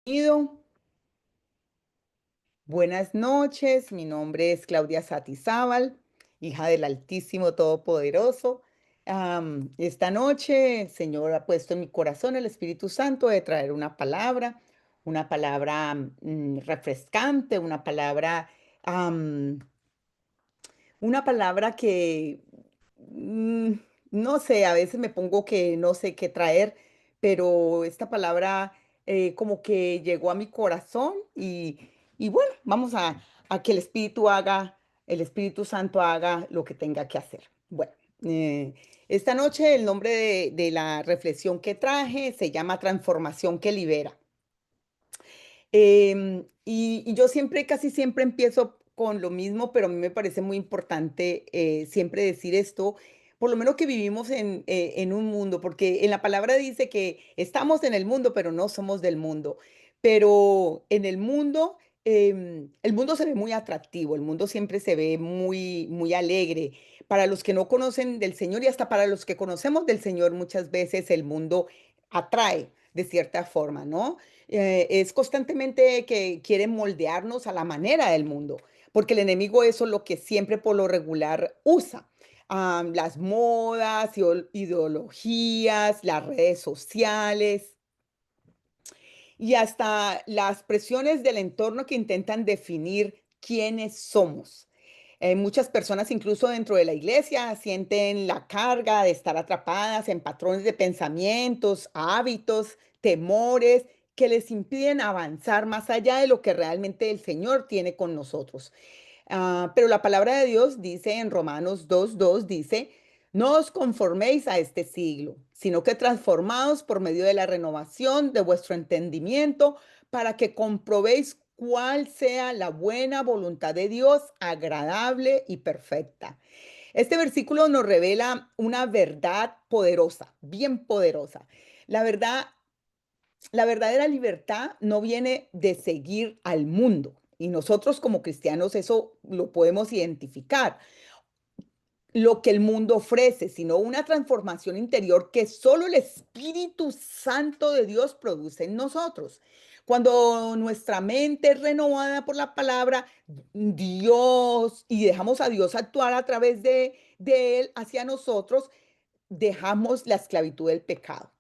Bienvenido. Buenas noches, mi nombre es Claudia Satizábal, hija del Altísimo Todopoderoso. Esta noche el Señor ha puesto en mi corazón el Espíritu Santo de traer una palabra refrescante, am, una palabra que, no sé, a veces me pongo que no sé qué traer, pero esta palabra como que llegó a mi corazón y bueno, vamos a que el Espíritu Santo haga lo que tenga que hacer. Bueno, esta noche el nombre de la reflexión que traje se llama Transformación que libera. Y yo siempre, casi siempre empiezo con lo mismo, pero a mí me parece muy importante siempre decir esto, por lo menos que vivimos en un mundo, porque en la palabra dice que estamos en el mundo, pero no somos del mundo. Pero en el mundo se ve muy atractivo, el mundo siempre se ve muy, muy alegre. Para los que no conocen del Señor y hasta para los que conocemos del Señor, muchas veces el mundo atrae de cierta forma, ¿no? Es constantemente que quieren moldearnos a la manera del mundo, porque el enemigo eso es lo que siempre por lo regular usa. Las modas, ideologías, las redes sociales y hasta las presiones del entorno que intentan definir quiénes somos. Muchas personas, incluso dentro de la iglesia, sienten la carga de estar atrapadas en patrones de pensamientos, hábitos, temores que les impiden avanzar más allá de lo que realmente el Señor tiene con nosotros. Pero la palabra de Dios dice en Romanos 2:2, dice, no os conforméis a este siglo, sino que transformaos por medio de la renovación de vuestro entendimiento para que comprobéis cuál sea la buena voluntad de Dios, agradable y perfecta. Este versículo nos revela una verdad poderosa, bien poderosa. La verdad la verdadera libertad no viene de seguir al mundo. Y nosotros como cristianos eso lo podemos identificar, lo que el mundo ofrece, sino una transformación interior que solo el Espíritu Santo de Dios produce en nosotros. Cuando nuestra mente es renovada por la palabra, Dios, y dejamos a Dios actuar a través de Él hacia nosotros, dejamos la esclavitud del pecado.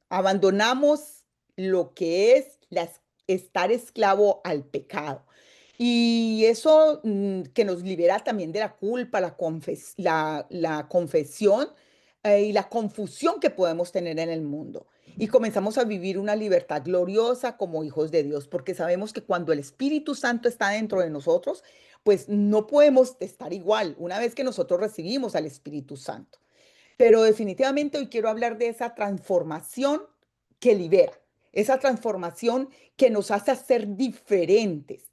Abandonamos lo que es estar esclavo al pecado. Y eso que nos libera también de la culpa, la confesión y la confusión que podemos tener en el mundo. Y comenzamos a vivir una libertad gloriosa como hijos de Dios, porque sabemos que cuando el Espíritu Santo está dentro de nosotros, pues no podemos estar igual una vez que nosotros recibimos al Espíritu Santo. Pero definitivamente hoy quiero hablar de esa transformación que libera, esa transformación que nos hace ser diferentes,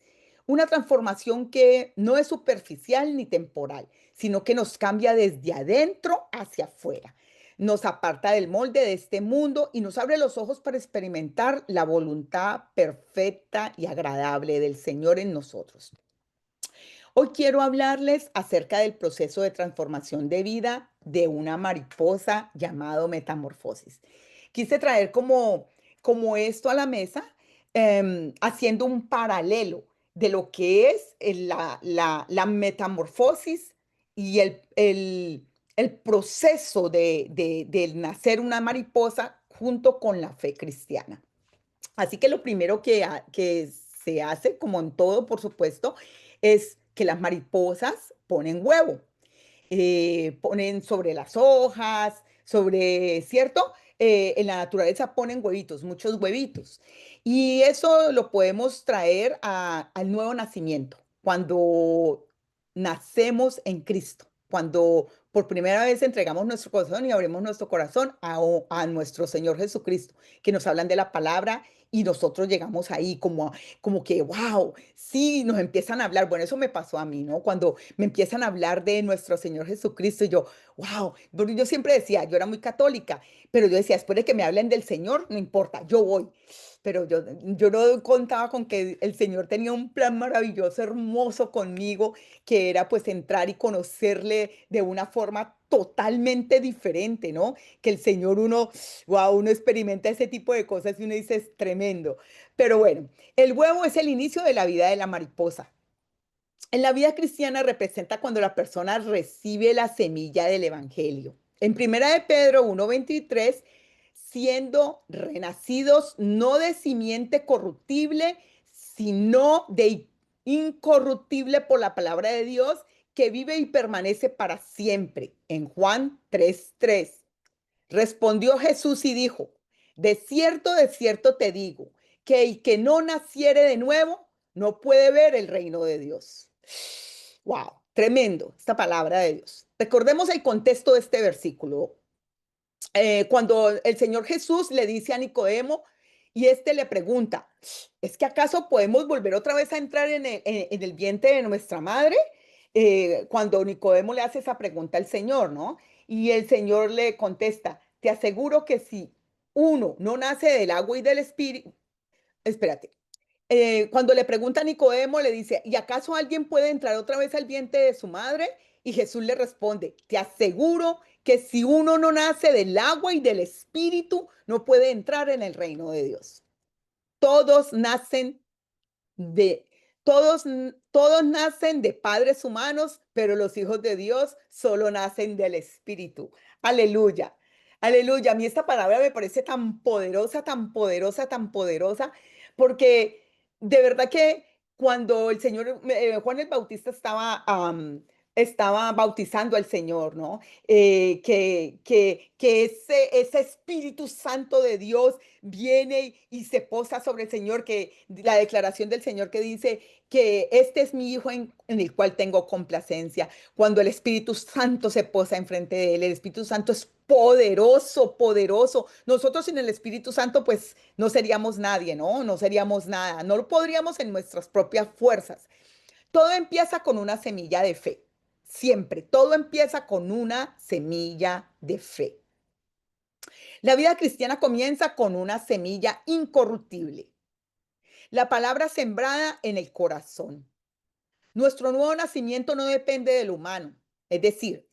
una transformación que no es superficial ni temporal, sino que nos cambia desde adentro hacia afuera. Nos aparta del molde de este mundo y nos abre los ojos para experimentar la voluntad perfecta y agradable del Señor en nosotros. Hoy quiero hablarles acerca del proceso de transformación de vida de una mariposa llamado metamorfosis. Quise traer como esto a la mesa, haciendo un paralelo de lo que es la metamorfosis y el proceso de nacer una mariposa junto con la fe cristiana. Así que lo primero que se hace, como en todo, por supuesto, es que las mariposas ponen huevo, ponen sobre las hojas, ¿cierto? En la naturaleza ponen huevitos, muchos huevitos. Y eso lo podemos traer al nuevo nacimiento, cuando nacemos en Cristo, cuando por primera vez entregamos nuestro corazón y abrimos nuestro corazón a nuestro Señor Jesucristo, que nos hablan de la palabra y nosotros llegamos ahí como que, wow, sí, nos empiezan a hablar. Bueno, eso me pasó a mí, ¿no? Cuando me empiezan a hablar de nuestro Señor Jesucristo y yo, wow, porque yo siempre decía, yo era muy católica, pero yo decía, después de que me hablen del Señor, no importa, yo voy. pero yo no contaba con que el Señor tenía un plan maravilloso, hermoso conmigo, que era pues entrar y conocerle de una forma totalmente diferente, ¿no? Que el Señor uno experimenta ese tipo de cosas y uno dice, es tremendo. Pero bueno, el huevo es el inicio de la vida de la mariposa. En la vida cristiana representa cuando la persona recibe la semilla del evangelio. En Primera de Pedro 1:23, siendo renacidos no de simiente corruptible, sino de incorruptible por la palabra de Dios, que vive y permanece para siempre. En Juan 3:3. Respondió Jesús y dijo, de cierto te digo, que el que no naciere de nuevo no puede ver el reino de Dios. Wow, tremendo esta palabra de Dios. Recordemos el contexto de este versículo. Cuando el Señor Jesús le dice a Nicodemo y este le pregunta, ¿es que acaso podemos volver otra vez a entrar en el vientre de nuestra madre? Cuando Nicodemo le hace esa pregunta al Señor, ¿no? Y el Señor le contesta, te aseguro que si uno no nace del agua y del espíritu, espérate, cuando le pregunta a Nicodemo, le dice, ¿y acaso alguien puede entrar otra vez al vientre de su madre? Y Jesús le responde, te aseguro que si uno no nace del agua y del espíritu, no puede entrar en el reino de Dios. Todos nacen de, todos nacen de padres humanos, pero los hijos de Dios solo nacen del espíritu. Aleluya. Aleluya. A mí esta palabra me parece tan poderosa, tan poderosa, tan poderosa, porque de verdad que cuando el Señor, Juan el Bautista estaba bautizando al Señor, ¿no? Que ese Espíritu Santo de Dios viene y se posa sobre el Señor, que la declaración del Señor que dice que este es mi hijo en el cual tengo complacencia. Cuando el Espíritu Santo se posa enfrente de él, el Espíritu Santo es poderoso, poderoso. Nosotros sin el Espíritu Santo, pues no seríamos nadie, ¿no? No seríamos nada, no lo podríamos en nuestras propias fuerzas. Todo empieza con una semilla de fe. Siempre, todo empieza con una semilla de fe. La vida cristiana comienza con una semilla incorruptible, la palabra sembrada en el corazón. Nuestro nuevo nacimiento no depende del humano, es decir,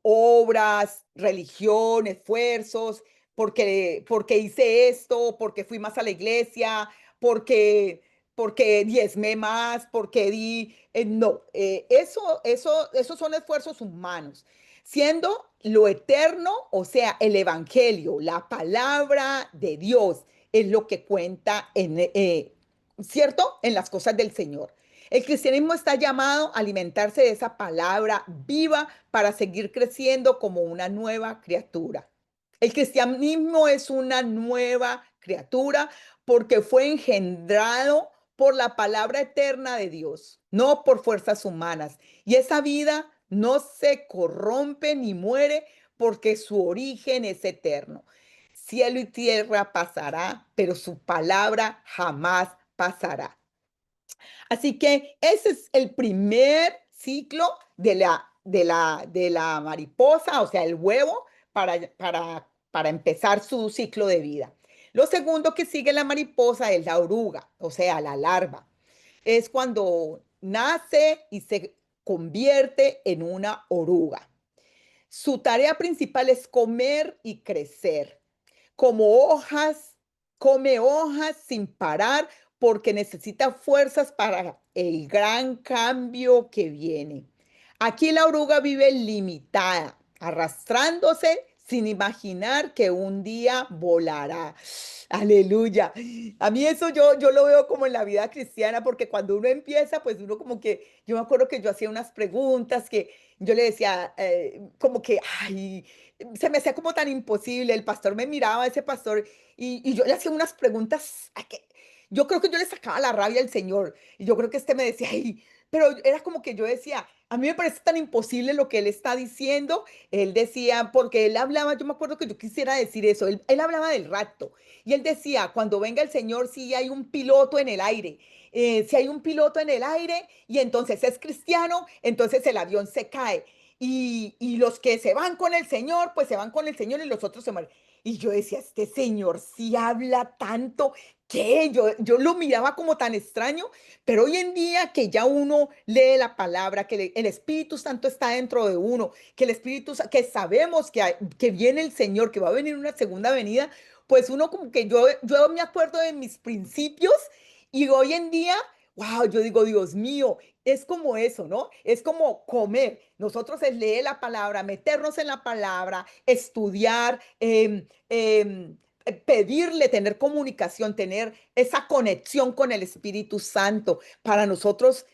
obras, religión, esfuerzos, porque hice esto, porque fui más a la iglesia, porque, porque diezmé más, porque di, no, esos son esfuerzos humanos, siendo lo eterno, o sea, el evangelio, la palabra de Dios, es lo que cuenta ¿cierto? En las cosas del Señor. El cristianismo está llamado a alimentarse de esa palabra viva para seguir creciendo como una nueva criatura. El cristianismo es una nueva criatura porque fue engendrado por la palabra eterna de Dios, no por fuerzas humanas. Y esa vida no se corrompe ni muere porque su origen es eterno. Cielo y tierra pasará, pero su palabra jamás pasará. Así que ese es el primer ciclo de la mariposa, o sea, el huevo, para empezar su ciclo de vida. Lo segundo que sigue la mariposa es la oruga, o sea, la larva. Es cuando nace y se convierte en una oruga. Su tarea principal es comer y crecer. Como hojas, come hojas sin parar porque necesita fuerzas para el gran cambio que viene. Aquí la oruga vive limitada, arrastrándose sin imaginar que un día volará. Aleluya. A mí eso yo lo veo como en la vida cristiana, porque cuando uno empieza, pues uno como que, yo me acuerdo que yo hacía unas preguntas que yo le decía, como que, ay, se me hacía como tan imposible. El pastor me miraba, ese pastor, y yo le hacía unas preguntas, ay, que yo creo que yo le sacaba la rabia al Señor. Y yo creo que este me decía, ay, pero era como que yo decía, a mí me parece tan imposible lo que él está diciendo. Él decía, porque él hablaba, yo me acuerdo que yo quisiera decir eso, él hablaba del rapto. Y él decía, cuando venga el Señor, si hay un piloto en el aire. Si hay un piloto en el aire y entonces es cristiano, entonces el avión se cae. Y los que se van con el Señor, pues se van con el Señor y los otros se mueren. Y yo decía, este señor sí habla tanto, ¿qué? Yo lo miraba como tan extraño, pero hoy en día que ya uno lee la palabra, que el Espíritu Santo está dentro de uno, que el que sabemos que viene el Señor, que va a venir una segunda venida, pues uno como que yo me acuerdo de mis principios y hoy en día, wow, yo digo, Dios mío, es como eso, ¿no? Es como comer. Nosotros es leer la palabra, meternos en la palabra, estudiar, pedirle, tener comunicación, tener esa conexión con el Espíritu Santo para nosotros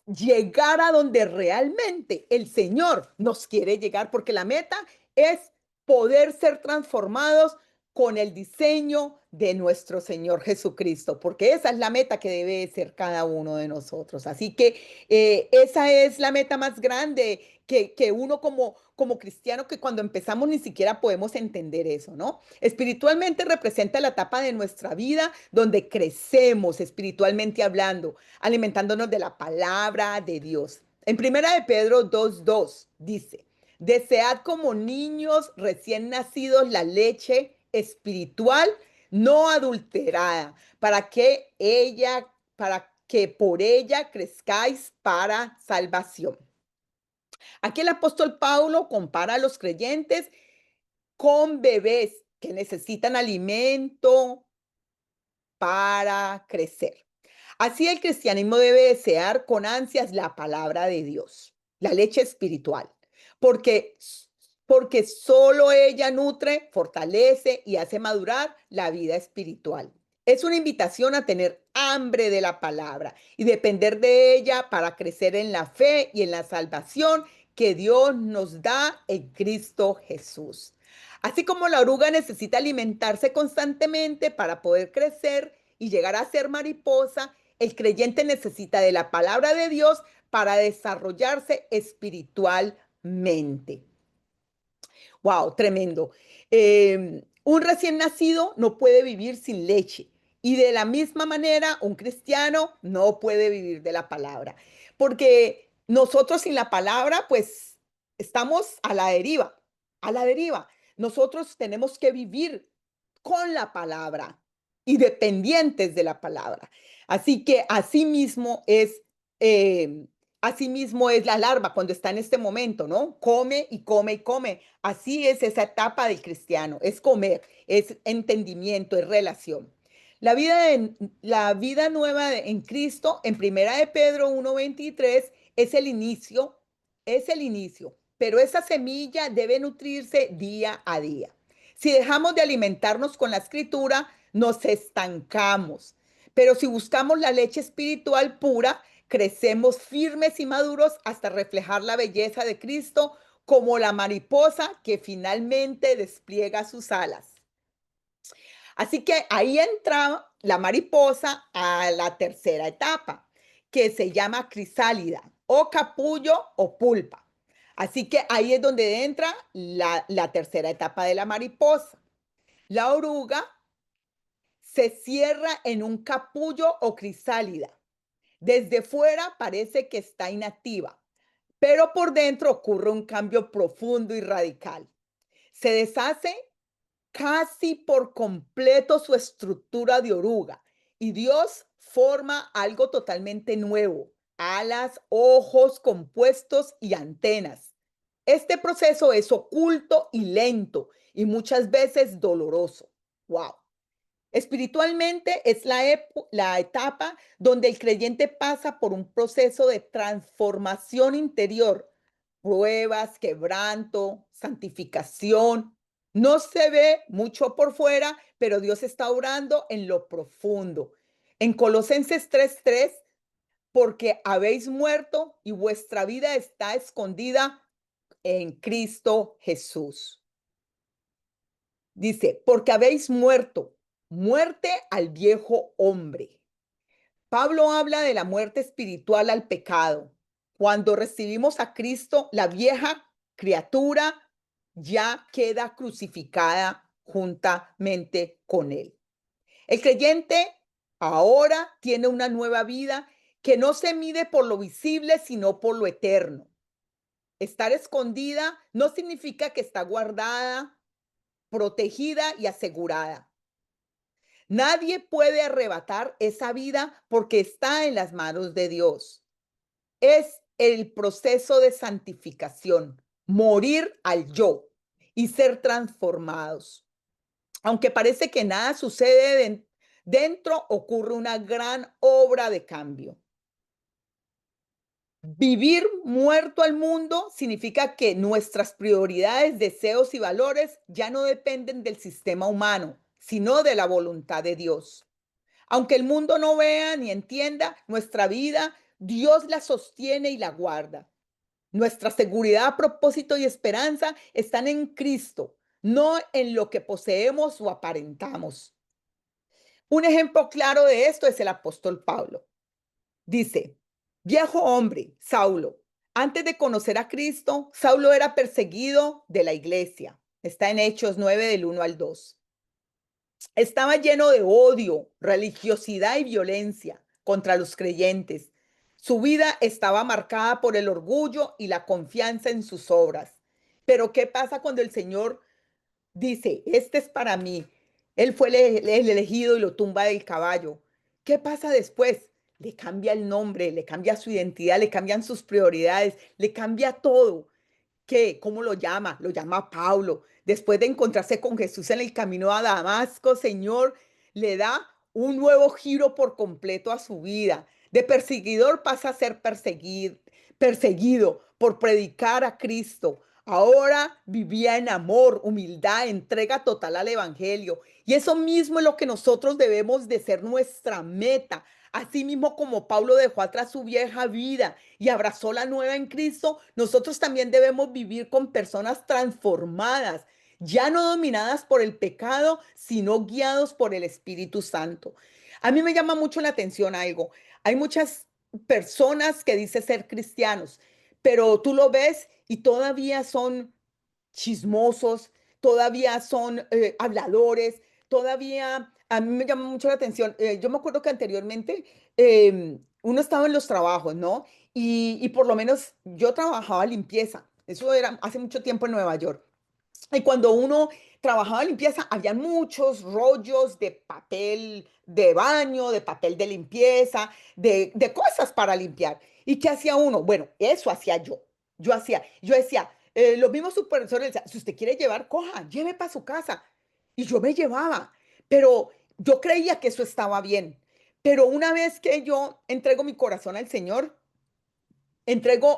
llegar a donde realmente el Señor nos quiere llegar, porque la meta es poder ser transformados con el diseño de nuestro Señor Jesucristo, porque esa es la meta que debe ser cada uno de nosotros. Así que esa es la meta más grande que uno como cristiano, que cuando empezamos ni siquiera podemos entender eso, ¿no? Espiritualmente representa la etapa de nuestra vida donde crecemos espiritualmente hablando, alimentándonos de la palabra de Dios. En primera de Pedro 2:2 dice, desead como niños recién nacidos la leche espiritual no adulterada, para que por ella crezcáis para salvación. Aquí el apóstol Pablo compara a los creyentes con bebés que necesitan alimento para crecer. Así el cristianismo debe desear con ansias la palabra de Dios, la leche espiritual, porque, porque solo ella nutre, fortalece y hace madurar la vida espiritual. Es una invitación a tener hambre de la palabra y depender de ella para crecer en la fe y en la salvación que Dios nos da en Cristo Jesús. Así como la oruga necesita alimentarse constantemente para poder crecer y llegar a ser mariposa, el creyente necesita de la palabra de Dios para desarrollarse espiritualmente. Wow, tremendo. Un recién nacido no puede vivir sin leche y de la misma manera un cristiano no puede vivir de la palabra, porque nosotros sin la palabra pues estamos a la deriva, a la deriva. Nosotros tenemos que vivir con la palabra y dependientes de la palabra. Así que eh, así mismo es la larva cuando está en este momento, ¿no? Come y come y come. Así es esa etapa del cristiano, es comer, es entendimiento, es relación. La vida nueva en Cristo, en primera de Pedro 1:23, es el inicio, pero esa semilla debe nutrirse día a día. Si dejamos de alimentarnos con la escritura, nos estancamos. Pero si buscamos la leche espiritual pura, crecemos firmes y maduros hasta reflejar la belleza de Cristo como la mariposa que finalmente despliega sus alas. Así que ahí entra la mariposa a la tercera etapa, que se llama crisálida o capullo o pulpa. Así que ahí es donde entra la tercera etapa de la mariposa. La oruga se cierra en un capullo o crisálida. Desde fuera parece que está inactiva, pero por dentro ocurre un cambio profundo y radical. Se deshace casi por completo su estructura de oruga y Dios forma algo totalmente nuevo, alas, ojos compuestos y antenas. Este proceso es oculto y lento y muchas veces doloroso. Wow. Espiritualmente es la etapa donde el creyente pasa por un proceso de transformación interior, pruebas, quebranto, santificación. No se ve mucho por fuera, pero Dios está obrando en lo profundo. En Colosenses 3:3, porque habéis muerto y vuestra vida está escondida en Cristo Jesús. Dice, porque habéis muerto, muerte al viejo hombre. Pablo habla de la muerte espiritual al pecado. Cuando recibimos a Cristo, la vieja criatura ya queda crucificada juntamente con él. El creyente ahora tiene una nueva vida que no se mide por lo visible, sino por lo eterno. Estar escondida no significa que está guardada protegida y asegurada. Nadie puede arrebatar esa vida porque está en las manos de Dios. Es el proceso de santificación, morir al yo y ser transformados. Aunque parece que nada sucede dentro, ocurre una gran obra de cambio. Vivir muerto al mundo significa que nuestras prioridades, deseos y valores ya no dependen del sistema humano, sino de la voluntad de Dios. Aunque el mundo no vea ni entienda nuestra vida, Dios la sostiene y la guarda. Nuestra seguridad, propósito y esperanza están en Cristo, no en lo que poseemos o aparentamos. Un ejemplo claro de esto es el apóstol Pablo. Dice, viejo hombre, Saulo, antes de conocer a Cristo, Saulo era perseguido de la iglesia. Está en Hechos 9 del 1 al 2. Estaba lleno de odio, religiosidad y violencia contra los creyentes. Su vida estaba marcada por el orgullo y la confianza en sus obras. Pero ¿qué pasa cuando el Señor dice, este es para mí? Él fue el elegido y lo tumba del caballo. ¿Qué pasa después? Le cambia el nombre, le cambia su identidad, le cambian sus prioridades, le cambia todo. ¿Qué? ¿Cómo lo llama? Lo llama Pablo. Después de encontrarse con Jesús en el camino a Damasco, Señor le da un nuevo giro por completo a su vida. De perseguidor pasa a ser perseguido por predicar a Cristo. Ahora vivía en amor, humildad, entrega total al Evangelio. Y eso mismo es lo que nosotros debemos de ser nuestra meta. Asimismo como Pablo dejó atrás su vieja vida y abrazó la nueva en Cristo, nosotros también debemos vivir con personas transformadas, ya no dominadas por el pecado, sino guiados por el Espíritu Santo. A mí me llama mucho la atención algo. Hay muchas personas que dicen ser cristianos, pero tú lo ves y todavía son chismosos, todavía son habladores, todavía a mí me llama mucho la atención. Yo me acuerdo que anteriormente uno estaba en los trabajos, ¿no? Y por lo menos yo trabajaba limpieza. Eso era hace mucho tiempo en Nueva York. Y cuando uno trabajaba en limpieza, había muchos rollos de papel de baño, de papel de limpieza, de cosas para limpiar. ¿Y qué hacía uno? Bueno, eso hacía yo. Yo decía, los mismos supervisores decían, si usted quiere llevar, coja, lleve para su casa. Y yo me llevaba, pero yo creía que eso estaba bien. Pero una vez que yo entrego mi corazón al Señor,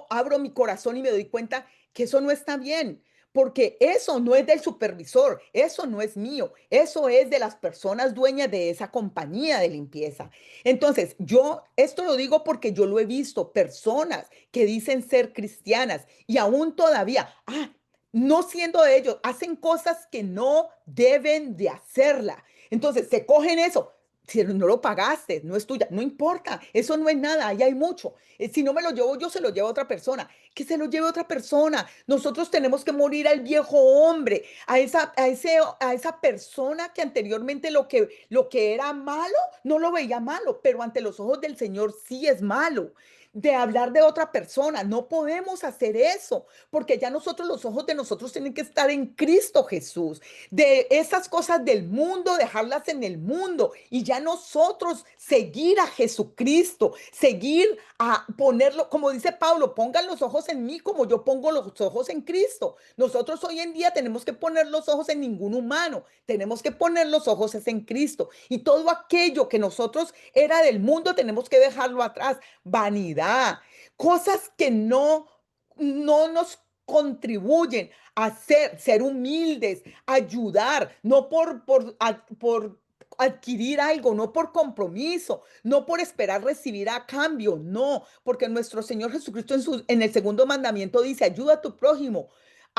abro mi corazón y me doy cuenta que eso no está bien, porque eso no es del supervisor, eso no es mío, eso es de las personas dueñas de esa compañía de limpieza. Entonces, yo esto lo digo porque yo lo he visto, personas que dicen ser cristianas y aún todavía, no siendo ellos, hacen cosas que no deben de hacerla. Entonces, se cogen eso. Si no lo pagaste, no es tuya, no importa, eso no es nada, ahí hay mucho. Si no me lo llevo yo, se lo lleva otra persona. Que se lo lleve otra persona. Nosotros tenemos que morir al viejo hombre, a esa persona que anteriormente lo que era malo, no lo veía malo, pero ante los ojos del Señor sí es malo. De hablar de otra persona, no podemos hacer eso, porque ya nosotros, los ojos de nosotros tienen que estar en Cristo Jesús. De esas cosas del mundo, dejarlas en el mundo y ya nosotros seguir a Jesucristo, seguir a ponerlo, como dice Pablo, pongan los ojos en mí como yo pongo los ojos en Cristo. Nosotros hoy en día tenemos que poner los ojos en ningún humano, tenemos que poner los ojos es en Cristo. Y todo aquello que nosotros era del mundo tenemos que dejarlo atrás. Vanidad, cosas que no nos contribuyen a ser humildes, ayudar, no por adquirir algo, no por compromiso, no por esperar recibir a cambio, no, porque nuestro Señor Jesucristo en el segundo mandamiento dice, ayuda a tu prójimo.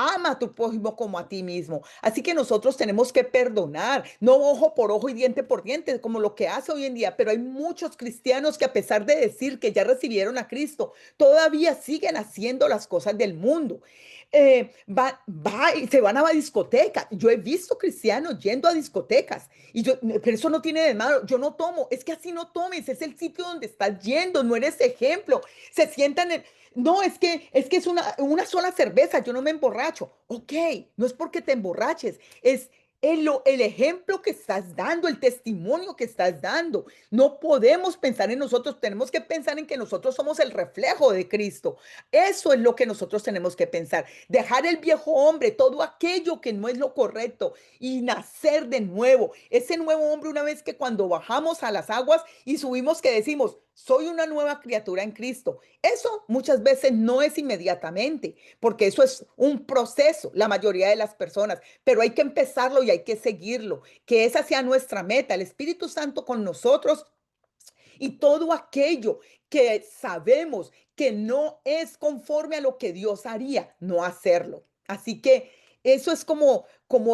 Ama a tu prójimo como a ti mismo. Así que nosotros tenemos que perdonar, no ojo por ojo y diente por diente, como lo que hace hoy en día. Pero hay muchos cristianos que a pesar de decir que ya recibieron a Cristo, todavía siguen haciendo las cosas del mundo. Y se van a la discoteca. Yo he visto cristianos yendo a discotecas y pero eso no tiene de malo. Yo no tomo. Es que así no tomes. Es el sitio donde estás yendo. No eres ejemplo. Se sientan en. No, es una sola cerveza. Yo no me emborracho. Ok, no es porque te emborraches. el ejemplo que estás dando, el testimonio que estás dando. No podemos pensar en nosotros, tenemos que pensar en que nosotros somos el reflejo de Cristo. Eso es lo que nosotros tenemos que pensar. Dejar el viejo hombre, todo aquello que no es lo correcto y nacer de nuevo. Ese nuevo hombre, una vez que cuando bajamos a las aguas y subimos que decimos, soy una nueva criatura en Cristo. Eso muchas veces no es inmediatamente, porque eso es un proceso, la mayoría de las personas, pero hay que empezarlo y hay que seguirlo, que esa sea nuestra meta, el Espíritu Santo con nosotros y todo aquello que sabemos que no es conforme a lo que Dios haría, no hacerlo. Así que eso es como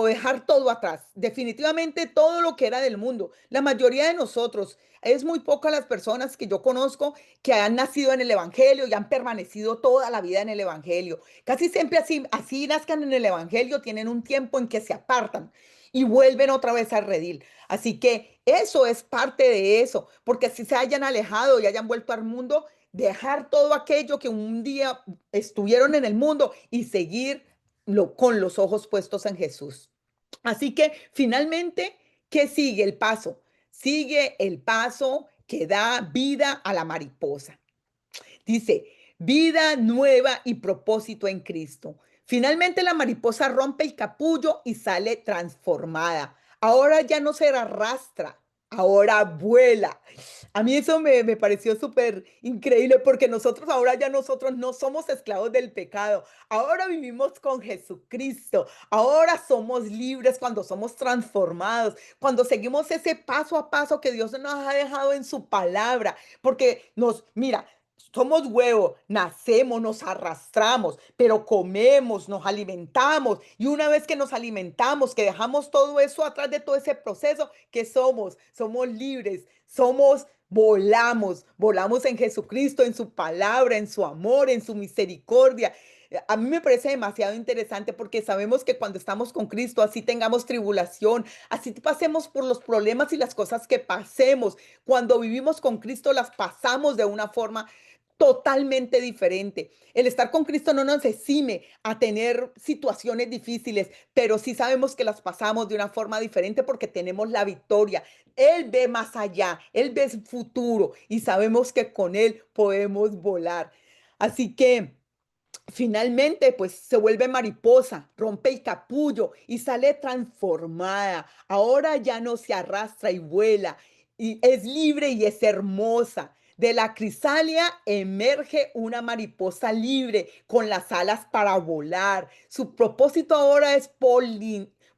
dejar todo atrás. Definitivamente todo lo que era del mundo. La mayoría de nosotros, es muy pocas las personas que yo conozco que han nacido en el Evangelio y han permanecido toda la vida en el Evangelio. Casi siempre así nazcan en el Evangelio, tienen un tiempo en que se apartan y vuelven otra vez al redil. Así que eso es parte de eso, porque si se hayan alejado y hayan vuelto al mundo, dejar todo aquello que un día estuvieron en el mundo y seguir con los ojos puestos en Jesús. Así que finalmente, ¿qué sigue el paso? Sigue el paso que da vida a la mariposa. Dice, vida nueva y propósito en Cristo. Finalmente la mariposa rompe el capullo y sale transformada. Ahora ya no se arrastra, ahora vuela. A mí eso me pareció súper increíble porque nosotros no somos esclavos del pecado. Ahora vivimos con Jesucristo. Ahora somos libres cuando somos transformados, cuando seguimos ese paso a paso que Dios nos ha dejado en su palabra. Porque mira, somos huevo, nacemos, nos arrastramos, pero comemos, nos alimentamos. Y una vez que nos alimentamos, que dejamos todo eso atrás de todo ese proceso, ¿qué somos? Somos libres, volamos en Jesucristo, en su palabra, en su amor, en su misericordia. A mí me parece demasiado interesante porque sabemos que cuando estamos con Cristo, así tengamos tribulación, así pasemos por los problemas y las cosas que pasemos, cuando vivimos con Cristo las pasamos de una forma totalmente diferente. El estar con Cristo no nos exime a tener situaciones difíciles, pero sí sabemos que las pasamos de una forma diferente porque tenemos la victoria. Él ve más allá, Él ve el futuro y sabemos que con Él podemos volar. Así que finalmente, pues se vuelve mariposa, rompe el capullo y sale transformada. Ahora ya no se arrastra y vuela, y es libre y es hermosa. De la crisalia emerge una mariposa libre con las alas para volar. Su propósito ahora es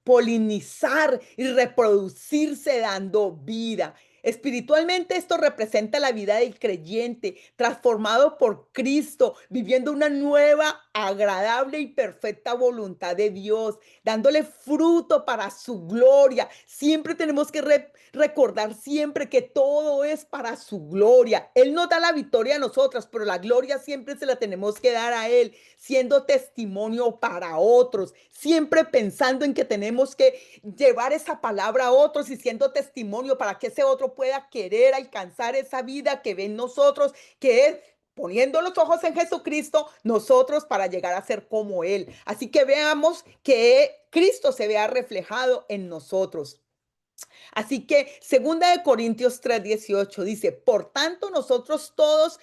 polinizar y reproducirse dando vida. Espiritualmente esto representa la vida del creyente, transformado por Cristo, viviendo una nueva, agradable y perfecta voluntad de Dios, dándole fruto para su gloria. Siempre tenemos que recordar siempre que todo es para su gloria. Él nos da la victoria a nosotras, pero la gloria siempre se la tenemos que dar a Él, siendo testimonio para otros, siempre pensando en que tenemos que llevar esa palabra a otros y siendo testimonio para que ese otro pueda querer alcanzar esa vida que ve en nosotros, que es poniendo los ojos en Jesucristo, nosotros para llegar a ser como Él. Así que veamos que Cristo se vea reflejado en nosotros. Así que segunda de Corintios 3:18 dice, por tanto nosotros todos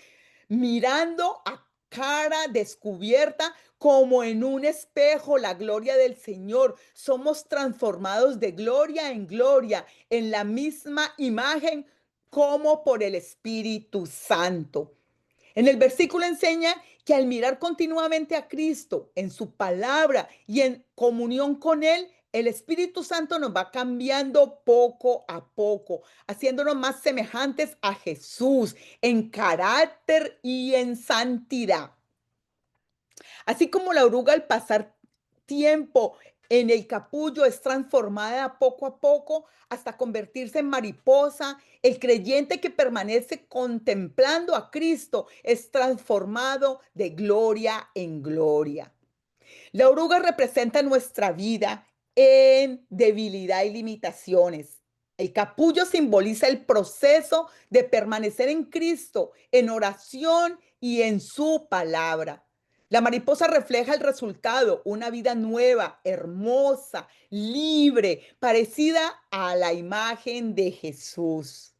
mirando a cara descubierta como en un espejo la gloria del Señor, somos transformados de gloria en gloria en la misma imagen como por el Espíritu Santo. En el versículo enseña que al mirar continuamente a Cristo en su palabra y en comunión con Él, el Espíritu Santo nos va cambiando poco a poco, haciéndonos más semejantes a Jesús en carácter y en santidad. Así como la oruga al pasar tiempo en el capullo es transformada poco a poco hasta convertirse en mariposa, el creyente que permanece contemplando a Cristo es transformado de gloria en gloria. La oruga representa nuestra vida en debilidad y limitaciones. El capullo simboliza el proceso de permanecer en Cristo, en oración y en su palabra. La mariposa refleja el resultado, una vida nueva, hermosa, libre, parecida a la imagen de Jesús.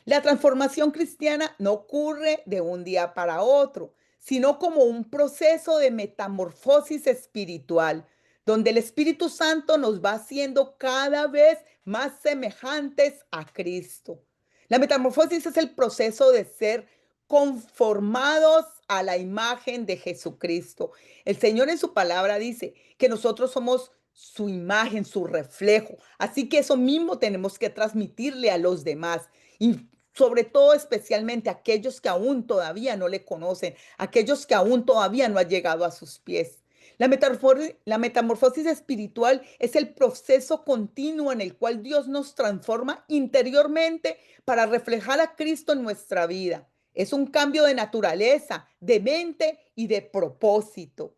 La transformación cristiana no ocurre de un día para otro, sino como un proceso de metamorfosis espiritual, donde el Espíritu Santo nos va haciendo cada vez más semejantes a Cristo. La metamorfosis es el proceso de ser conformados a la imagen de Jesucristo. El Señor en su palabra dice que nosotros somos su imagen, su reflejo. Así que eso mismo tenemos que transmitirle a los demás. Y sobre todo, especialmente aquellos que aún todavía no le conocen, aquellos que aún todavía no han llegado a sus pies. La metamorfosis espiritual es el proceso continuo en el cual Dios nos transforma interiormente para reflejar a Cristo en nuestra vida. Es un cambio de naturaleza, de mente y de propósito.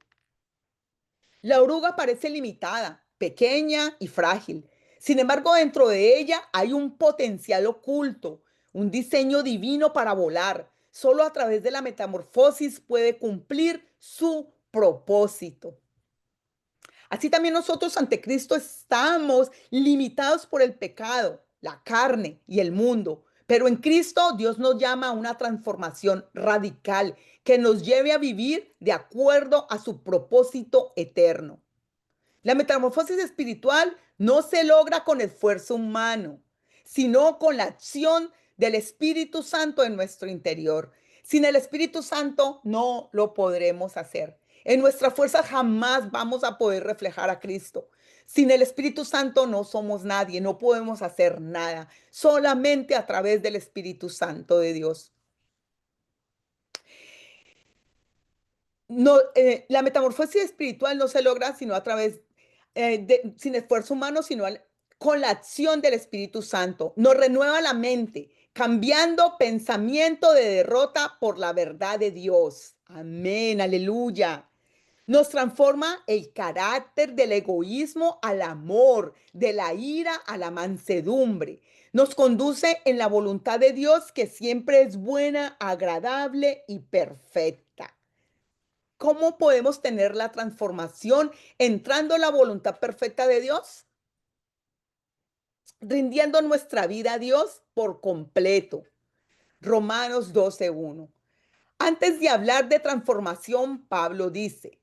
La oruga parece limitada, pequeña y frágil. Sin embargo, dentro de ella hay un potencial oculto, un diseño divino para volar. Solo a través de la metamorfosis puede cumplir su propósito. Así también nosotros ante Cristo estamos limitados por el pecado, la carne y el mundo. Pero en Cristo Dios nos llama a una transformación radical que nos lleve a vivir de acuerdo a su propósito eterno. La metamorfosis espiritual no se logra con esfuerzo humano, sino con la acción del Espíritu Santo en nuestro interior. Sin el Espíritu Santo no lo podremos hacer. En nuestra fuerza jamás vamos a poder reflejar a Cristo. Sin el Espíritu Santo no somos nadie, no podemos hacer nada, solamente a través del Espíritu Santo de Dios. No, la metamorfosis espiritual no se logra sino a través, sin esfuerzo humano, sino con la acción del Espíritu Santo. Nos renueva la mente, cambiando pensamiento de derrota por la verdad de Dios. Amén, aleluya. Nos transforma el carácter del egoísmo al amor, de la ira a la mansedumbre. Nos conduce en la voluntad de Dios que siempre es buena, agradable y perfecta. ¿Cómo podemos tener la transformación entrando en la voluntad perfecta de Dios? Rindiendo nuestra vida a Dios por completo. Romanos 12:1. Antes de hablar de transformación, Pablo dice,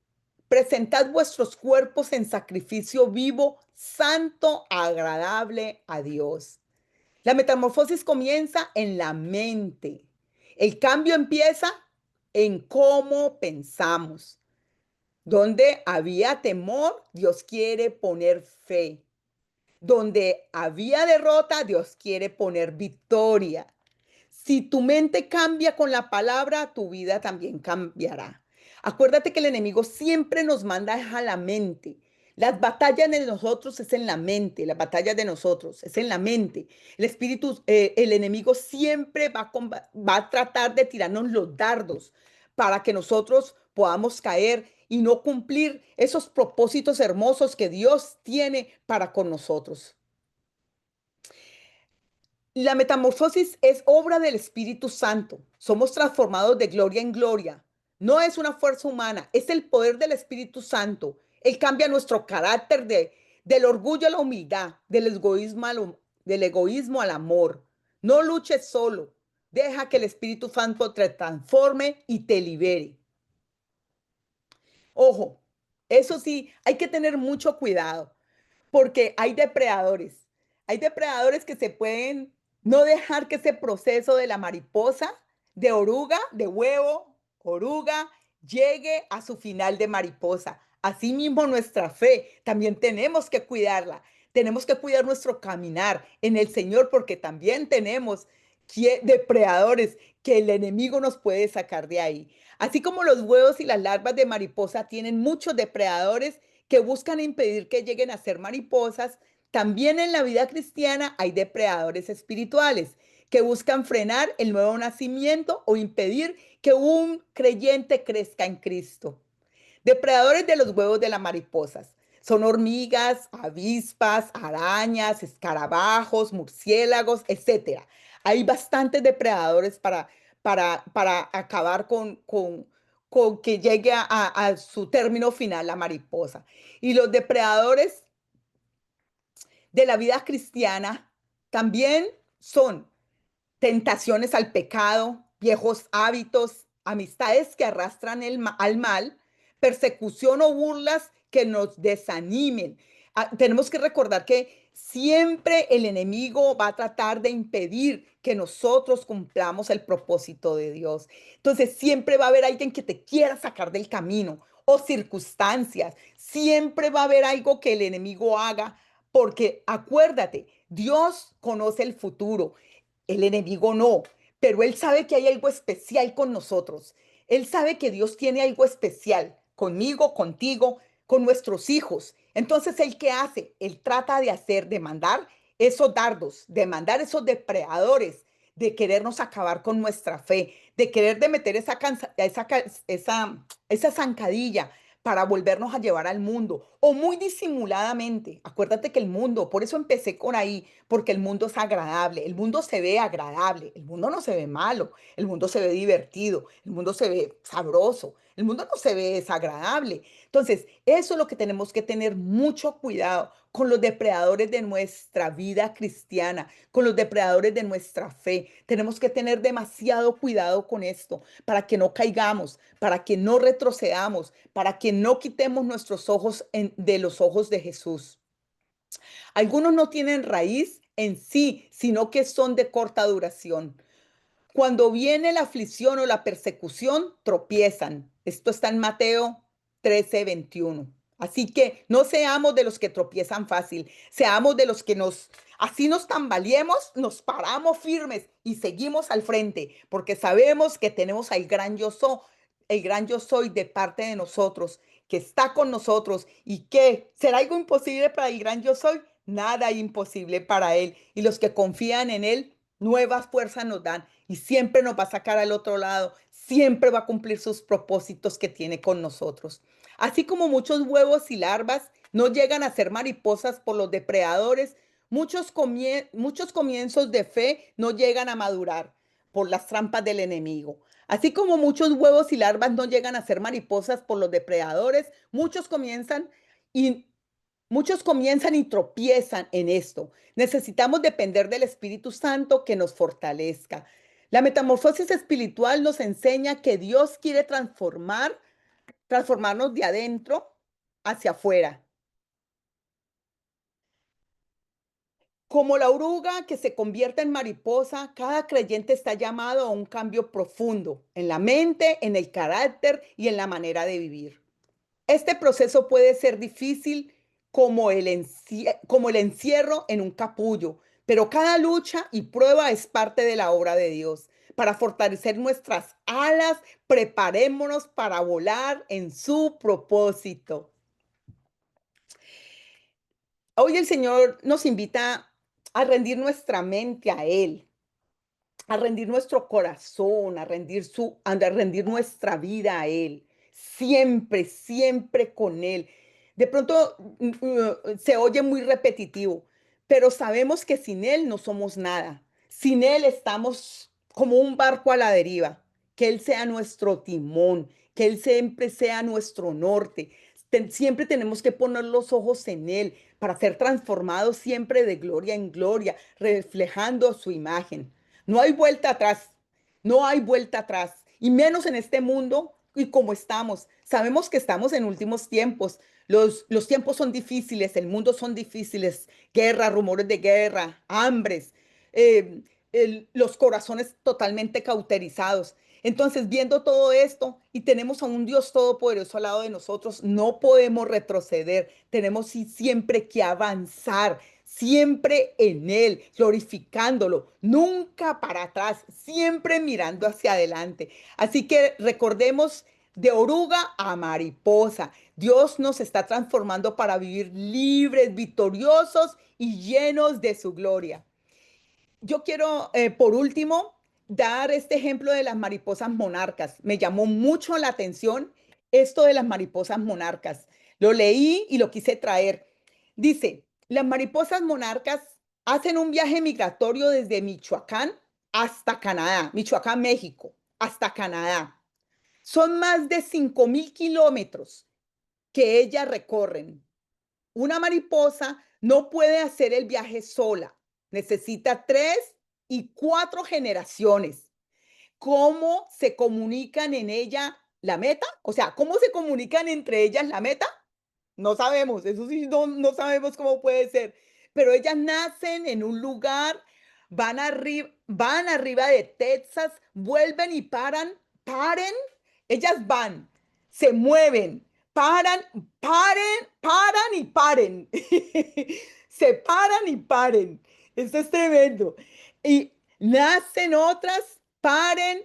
presentad vuestros cuerpos en sacrificio vivo, santo, agradable a Dios. La metamorfosis comienza en la mente. El cambio empieza en cómo pensamos. Donde había temor, Dios quiere poner fe. Donde había derrota, Dios quiere poner victoria. Si tu mente cambia con la palabra, tu vida también cambiará. Acuérdate que el enemigo siempre nos manda a la mente. Las batallas de nosotros es en la mente, las batallas de nosotros es en la mente. El espíritu, el enemigo siempre va a tratar de tirarnos los dardos para que nosotros podamos caer y no cumplir esos propósitos hermosos que Dios tiene para con nosotros. La metamorfosis es obra del Espíritu Santo. Somos transformados de gloria en gloria. No es una fuerza humana, es el poder del Espíritu Santo. Él cambia nuestro carácter del orgullo a la humildad, del egoísmo al amor. No luches solo. Deja que el Espíritu Santo te transforme y te libere. Ojo, eso sí, hay que tener mucho cuidado porque hay depredadores. Hay depredadores que se pueden no dejar que ese proceso de la mariposa, de oruga, de huevo, oruga, llegue a su final de mariposa. Asimismo, nuestra fe también tenemos que cuidarla. Tenemos que cuidar nuestro caminar en el Señor porque también tenemos depredadores que el enemigo nos puede sacar de ahí. Así como los huevos y las larvas de mariposa tienen muchos depredadores que buscan impedir que lleguen a ser mariposas, también en la vida cristiana hay depredadores espirituales que buscan frenar el nuevo nacimiento o impedir que un creyente crezca en Cristo. Depredadores de los huevos de las mariposas. Son hormigas, avispas, arañas, escarabajos, murciélagos, etcétera. Hay bastantes depredadores para acabar con que llegue a su término final la mariposa. Y los depredadores de la vida cristiana también son tentaciones al pecado, viejos hábitos, amistades que arrastran al mal, persecución o burlas que nos desanimen. Tenemos que recordar que siempre el enemigo va a tratar de impedir que nosotros cumplamos el propósito de Dios. Entonces siempre va a haber alguien que te quiera sacar del camino o circunstancias. Siempre va a haber algo que el enemigo haga porque acuérdate, Dios conoce el futuro, el enemigo no, pero él sabe que hay algo especial con nosotros. Él sabe que Dios tiene algo especial conmigo, contigo, con nuestros hijos. Entonces, ¿él qué hace? Él trata de hacer, de mandar esos dardos, de mandar esos depredadores, de querernos acabar con nuestra fe, de querer de meter esa zancadilla para volvernos a llevar al mundo o muy disimuladamente. Acuérdate que el mundo, por eso empecé con ahí, porque el mundo es agradable, el mundo se ve agradable, el mundo no se ve malo, el mundo se ve divertido, el mundo se ve sabroso, el mundo no se ve desagradable. Entonces, eso es lo que tenemos que tener mucho cuidado con los depredadores de nuestra vida cristiana, con los depredadores de nuestra fe. Tenemos que tener demasiado cuidado con esto para que no caigamos, para que no retrocedamos, para que no quitemos nuestros ojos de los ojos de Jesús. Algunos no tienen raíz en sí, sino que son de corta duración. Cuando viene la aflicción o la persecución, tropiezan. Esto está en Mateo 13:21. Así que no seamos de los que tropiezan fácil, seamos de los que así nos tambaleemos, nos paramos firmes y seguimos al frente, porque sabemos que tenemos al gran yo soy, el gran yo soy de parte de nosotros, que está con nosotros y que será algo imposible para el gran yo soy, nada imposible para él. Y los que confían en él, nuevas fuerzas nos dan y siempre nos va a sacar al otro lado, siempre va a cumplir sus propósitos que tiene con nosotros. Así como muchos huevos y larvas no llegan a ser mariposas por los depredadores, muchos comienzos de fe no llegan a madurar por las trampas del enemigo. Así como muchos huevos y larvas no llegan a ser mariposas por los depredadores, y muchos comienzan y tropiezan en esto. Necesitamos depender del Espíritu Santo que nos fortalezca. La metamorfosis espiritual nos enseña que Dios quiere transformarnos de adentro hacia afuera. Como la oruga que se convierte en mariposa, cada creyente está llamado a un cambio profundo en la mente, en el carácter y en la manera de vivir. Este proceso puede ser difícil como el encierro en un capullo, pero cada lucha y prueba es parte de la obra de Dios. Para fortalecer nuestras alas, preparémonos para volar en su propósito. Hoy el Señor nos invita a rendir nuestra mente a Él, a rendir nuestro corazón, a rendir nuestra vida a Él, siempre, siempre con Él. De pronto se oye muy repetitivo, pero sabemos que sin Él no somos nada. Sin Él estamos como un barco a la deriva. Que Él sea nuestro timón, que Él siempre sea nuestro norte. Siempre tenemos que poner los ojos en Él para ser transformados siempre de gloria en gloria, reflejando su imagen. No hay vuelta atrás, no hay vuelta atrás, y menos en este mundo y como estamos. Sabemos que estamos en últimos tiempos. Los tiempos son difíciles, el mundo son difíciles, guerra, rumores de guerra, hambres, eh, los corazones totalmente cauterizados. Entonces, viendo todo esto y tenemos a un Dios todopoderoso al lado de nosotros, no podemos retroceder, tenemos siempre que avanzar, siempre en Él, glorificándolo, nunca para atrás, siempre mirando hacia adelante. Así que recordemos de oruga a mariposa. Dios nos está transformando para vivir libres, victoriosos y llenos de su gloria. Yo quiero, por último, dar este ejemplo de las mariposas monarcas. Me llamó mucho la atención esto de las mariposas monarcas. Lo leí y lo quise traer. Dice, las mariposas monarcas hacen un viaje migratorio desde Michoacán hasta Canadá, Michoacán, México, hasta Canadá. Son más de 5.000 kilómetros que ellas recorren. Una mariposa no puede hacer el viaje sola. Necesita 3 y 4 generaciones. ¿Cómo se comunican en ella la meta? O sea, ¿cómo se comunican entre ellas la meta? No sabemos, eso sí, no sabemos cómo puede ser. Pero ellas nacen en un lugar, van arriba de Texas, vuelven y paren, ellas van, se mueven, paran, paran y paren. Se paran y paren. Esto es tremendo. Y nacen otras, paran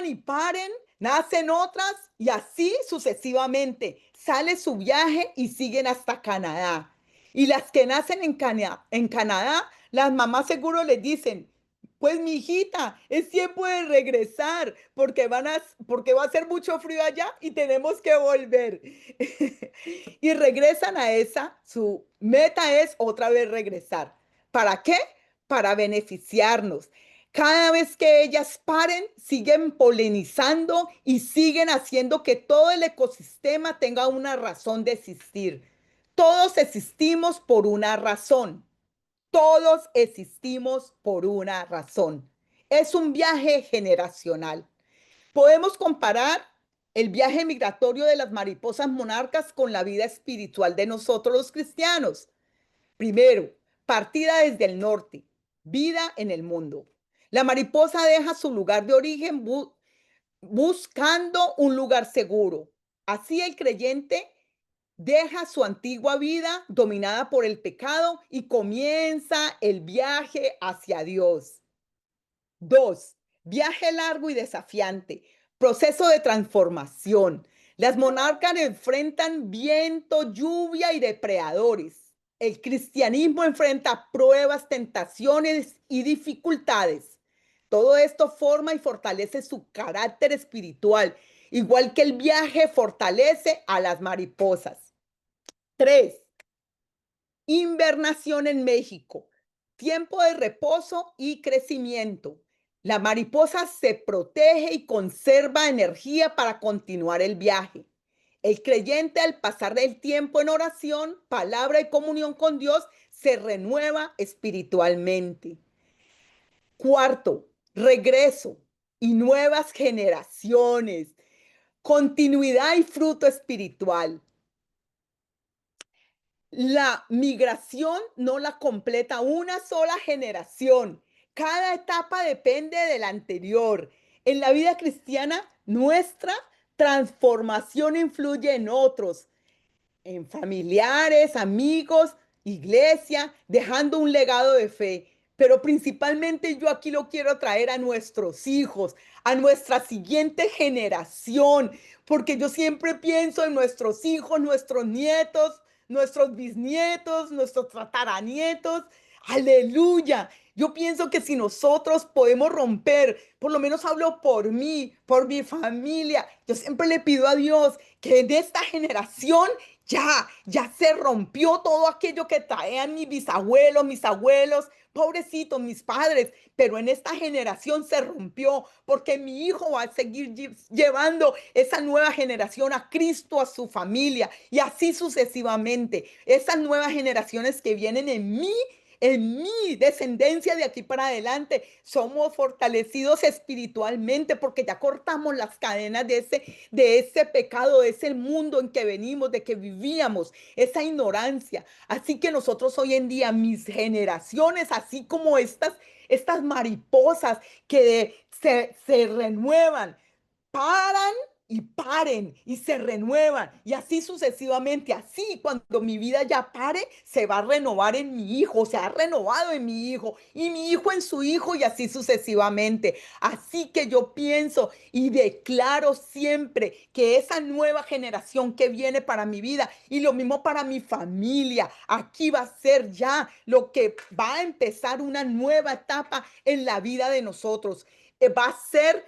y paren, nacen otras y así sucesivamente. Sale su viaje y siguen hasta Canadá. Y las que nacen en Canadá, las mamás seguro les dicen, pues mi hijita, es tiempo de regresar porque va a ser mucho frío allá y tenemos que volver. Y regresan a esa, su meta es otra vez regresar. ¿Para qué? Para beneficiarnos. Cada vez que ellas paren, siguen polinizando y siguen haciendo que todo el ecosistema tenga una razón de existir. Todos existimos por una razón. Todos existimos por una razón. Es un viaje generacional. Podemos comparar el viaje migratorio de las mariposas monarcas con la vida espiritual de nosotros los cristianos. Primero, partida desde el norte, vida en el mundo. La mariposa deja su lugar de origen buscando un lugar seguro. Así el creyente deja su antigua vida dominada por el pecado y comienza el viaje hacia Dios. Dos, viaje largo y desafiante, proceso de transformación. Las monarcas enfrentan viento, lluvia y depredadores. El cristianismo enfrenta pruebas, tentaciones y dificultades. Todo esto forma y fortalece su carácter espiritual, igual que el viaje fortalece a las mariposas. Tres, invernación en México, tiempo de reposo y crecimiento. La mariposa se protege y conserva energía para continuar el viaje. El creyente, al pasar el tiempo en oración, palabra y comunión con Dios, se renueva espiritualmente. Cuarto, regreso y nuevas generaciones, continuidad y fruto espiritual. La migración no la completa una sola generación. Cada etapa depende de la anterior. En la vida cristiana, nuestra transformación influye en otros, en familiares, amigos, iglesia, dejando un legado de fe. Pero principalmente yo aquí lo quiero traer a nuestros hijos, a nuestra siguiente generación, porque yo siempre pienso en nuestros hijos, nuestros nietos, nuestros bisnietos, nuestros tataranietos. Aleluya. Yo pienso que si nosotros podemos romper, por lo menos hablo por mí, por mi familia, yo siempre le pido a Dios que en esta generación ya se rompió todo aquello que traían mis abuelos, pobrecitos, mis padres, pero en esta generación se rompió porque mi hijo va a seguir llevando esa nueva generación a Cristo, a su familia y así sucesivamente. Esas nuevas generaciones que vienen en mi descendencia de aquí para adelante, somos fortalecidos espiritualmente porque ya cortamos las cadenas de ese pecado, de ese mundo en que venimos, de que vivíamos, esa ignorancia. Así que nosotros hoy en día, mis generaciones, así como estas mariposas que se renuevan, paran y paren y se renuevan y así sucesivamente. Así cuando mi vida ya pare, se va a renovar en mi hijo, se ha renovado en mi hijo y mi hijo en su hijo y así sucesivamente. Así que yo pienso y declaro siempre que esa nueva generación que viene para mi vida y lo mismo para mi familia, aquí va a ser ya lo que va a empezar una nueva etapa en la vida de nosotros. Va a ser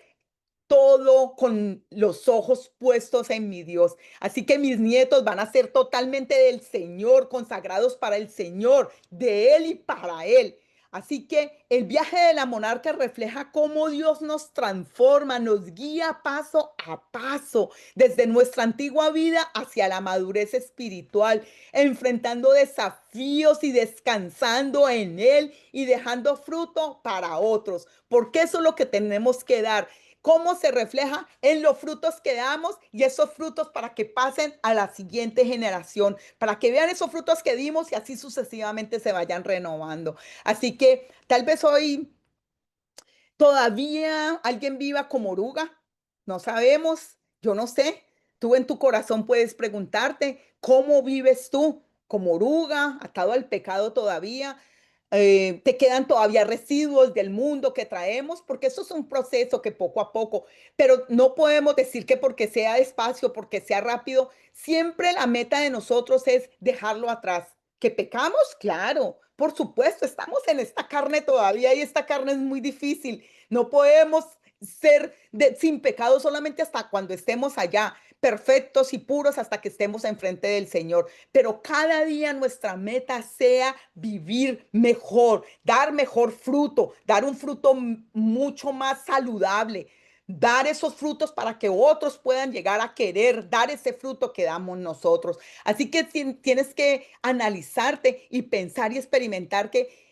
todo con los ojos puestos en mi Dios. Así que mis nietos van a ser totalmente del Señor, consagrados para el Señor, de Él y para Él. Así que el viaje de la monarca refleja cómo Dios nos transforma, nos guía paso a paso, desde nuestra antigua vida hacia la madurez espiritual, enfrentando desafíos y descansando en Él y dejando fruto para otros, porque eso es lo que tenemos que dar. Cómo se refleja en los frutos que damos y esos frutos para que pasen a la siguiente generación, para que vean esos frutos que dimos y así sucesivamente se vayan renovando. Así que tal vez hoy todavía alguien viva como oruga, no sabemos, yo no sé. Tú en tu corazón puedes preguntarte, ¿cómo vives tú como oruga, atado al pecado todavía? ¿Te quedan todavía residuos del mundo que traemos? Porque eso es un proceso que poco a poco, pero no podemos decir que porque sea despacio, porque sea rápido, siempre la meta de nosotros es dejarlo atrás. ¿Que pecamos? Claro, por supuesto, estamos en esta carne todavía y esta carne es muy difícil. No podemos ser sin pecado solamente hasta cuando estemos allá, perfectos y puros hasta que estemos enfrente del Señor. Pero cada día nuestra meta sea vivir mejor, dar mejor fruto, dar un fruto mucho más saludable, dar esos frutos para que otros puedan llegar a querer dar ese fruto que damos nosotros. Así que tienes que analizarte y pensar y experimentar que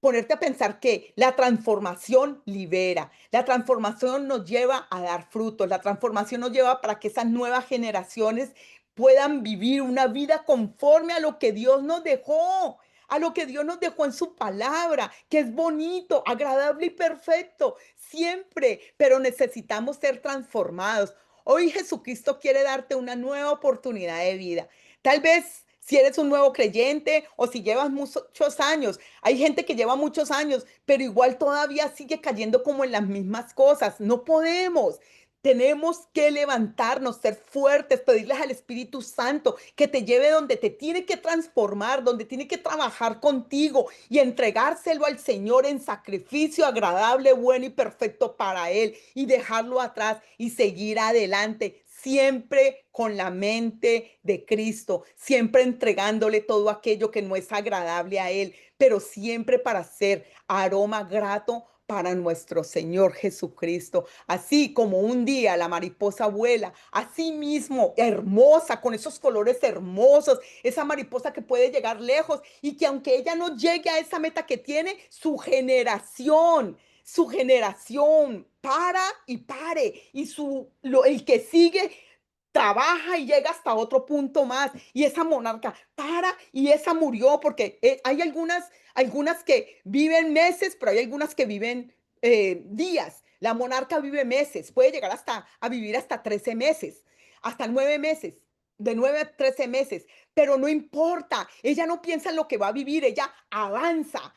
ponerte a pensar que la transformación libera, la transformación nos lleva a dar frutos, la transformación nos lleva para que esas nuevas generaciones puedan vivir una vida conforme a lo que Dios nos dejó, a lo que Dios nos dejó en su palabra, que es bonito, agradable y perfecto, siempre, pero necesitamos ser transformados. Hoy Jesucristo quiere darte una nueva oportunidad de vida. Tal vez si eres un nuevo creyente o si llevas muchos años, hay gente que lleva muchos años, pero igual todavía sigue cayendo como en las mismas cosas. No podemos. Tenemos que levantarnos, ser fuertes, pedirles al Espíritu Santo que te lleve donde te tiene que transformar, donde tiene que trabajar contigo y entregárselo al Señor en sacrificio agradable, bueno y perfecto para Él y dejarlo atrás y seguir adelante, siempre con la mente de Cristo, siempre entregándole todo aquello que no es agradable a Él, pero siempre para ser aroma grato para nuestro Señor Jesucristo. Así como un día la mariposa vuela, así mismo hermosa, con esos colores hermosos, esa mariposa que puede llegar lejos y que aunque ella no llegue a esa meta que tiene, su generación para y pare y el que sigue trabaja y llega hasta otro punto más. Y esa monarca para y esa murió porque hay algunas que viven meses, pero hay algunas que viven días. La monarca vive meses, puede llegar hasta a vivir hasta 13 meses, hasta 9 meses. De 9 a 13 meses, pero no importa, ella no piensa en lo que va a vivir, ella avanza,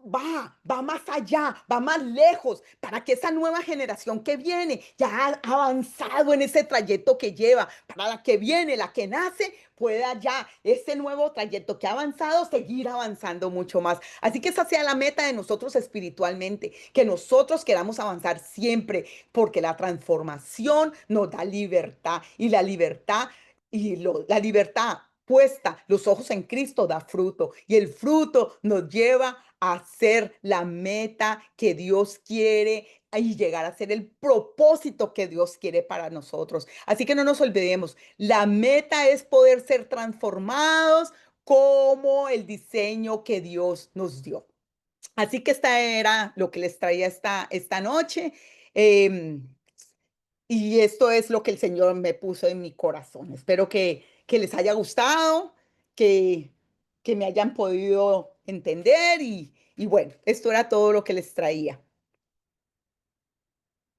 va más allá, va más lejos, para que esa nueva generación que viene ya ha avanzado en ese trayecto que lleva, para la que viene, la que nace, pueda ya ese nuevo trayecto que ha avanzado, seguir avanzando mucho más. Así que esa sea la meta de nosotros espiritualmente, que nosotros queramos avanzar siempre, porque la transformación nos da libertad y la libertad puesta los ojos en Cristo da fruto y el fruto nos lleva a ser la meta que Dios quiere y llegar a ser el propósito que Dios quiere para nosotros. Así que no nos olvidemos, la meta es poder ser transformados como el diseño que Dios nos dio. Así que esta era lo que les traía esta noche. em, y esto es lo que el Señor me puso en mi corazón. Espero que les haya gustado, que, que me hayan podido entender y bueno, esto era todo lo que les traía.